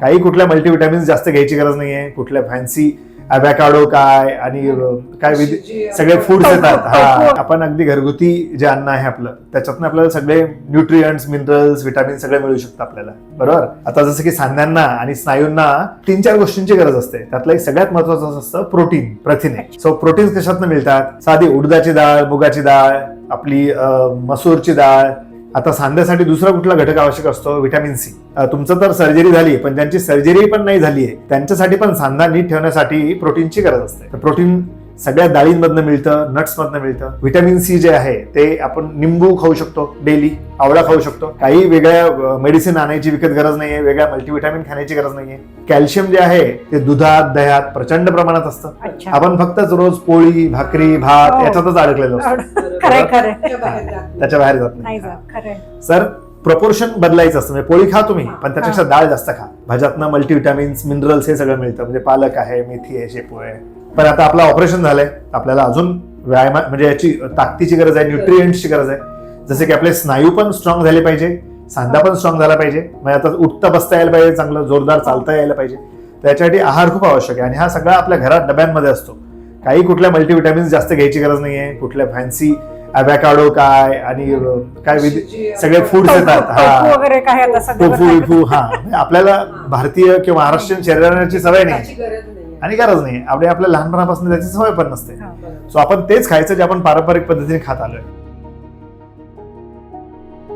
काही कुठल्या मल्टीव्हिटॅमिन्स जास्त घ्यायची गरज नाहीये, कुठल्या फॅन्सी अॅव्हॅकाडो काय आणि काय सगळे फूड्स येतात. हा, आपण अगदी घरगुती जे अन्न आहे आपलं त्याच्यातनं आपल्याला सगळे न्यूट्रियंट्स, मिनरल्स, व्हिटॅमिन सगळे मिळू शकतात आपल्याला, बरोबर. आता जसं की सांध्यांना आणि स्नायूंना 3-4 गोष्टींची गरज असते. त्यातलं एक सगळ्यात महत्वाचं असतं प्रोटीन, प्रथिने. सो प्रोटीन्स कशातनं मिळतात? साधी उडदाची डाळ, मुगाची डाळ, आपली मसूरची डाळ. आता सांध्यासाठी दुसरा कुठला घटक आवश्यक असतो? Vitamin C. तुमचं तर सर्जरी झाली, पण ज्यांची सर्जरी पण नाही झाली आहे त्यांच्यासाठी पण सांधा नीट ठेवण्यासाठी प्रोटीनची गरज असते. तर प्रोटीन सगळ्या डाळींमधनं मिळतं, नट्स मधनं मिळतं. व्हिटॅमिन सी जे आहे ते आपण निंबू खाऊ शकतो डेली, आवळा खाऊ शकतो. काही वेगळ्या मेडिसिन आणायची विकत गरज नाहीये, वेगळ्या मल्टीव्हिटॅमिन खाण्याची गरज नाहीये. कॅल्शियम जे आहे ते दुधात, दह्यात प्रचंड प्रमाणात असतं. आपण फक्तच रोज पोळी, भाकरी, भात याच्यातच अडकलेलो असतो, त्याच्या बाहेर जात नाही. सर प्रपोर्शन बदलायचं असतं. म्हणजे पोळी खा तुम्ही, पण त्याच्यापेक्षा डाळ जास्त खा. भाज्यातनं मल्टीव्हिटॅमिन्स, मिनरल्स हे सगळं मिळतं. म्हणजे पालक आहे, मेथी आहे, शेपू आहे. पण आता आपलं ऑपरेशन झालंय, आपल्याला अजून व्यायाम म्हणजे याची ताकदीची गरज आहे, न्यूट्रिएंट्सची गरज आहे. जसे की आपले स्नायू पण स्ट्रॉंग झाले पाहिजे, सांधा पण स्ट्रॉंग झाला पाहिजे. म्हणजे आता उठता बसता यायला पाहिजे, चांगलं जोरदार चालता यायला पाहिजे. त्याच्यासाठी आहार खूप आवश्यक आहे आणि हा सगळा आपल्या घरात डब्यांमध्ये असतो. काही कुठल्या मल्टीव्हिटॅमिन्स जास्त घ्यायची गरज नाहीये, कुठल्या फॅन्सी अॅव्हॅकाडो काय आणि काय सगळे फूड्स येतात. हा, टोफू विफू. हा, आपल्याला भारतीय किंवा महाराष्ट्रीयन शरीराची सवय नाही आणि गरज नाही. आपल्या लहानपणापासून त्याची सवय पण नसते. सो आपण तेच खायचं जे आपण पारंपरिक पद्धतीने खात आलोय.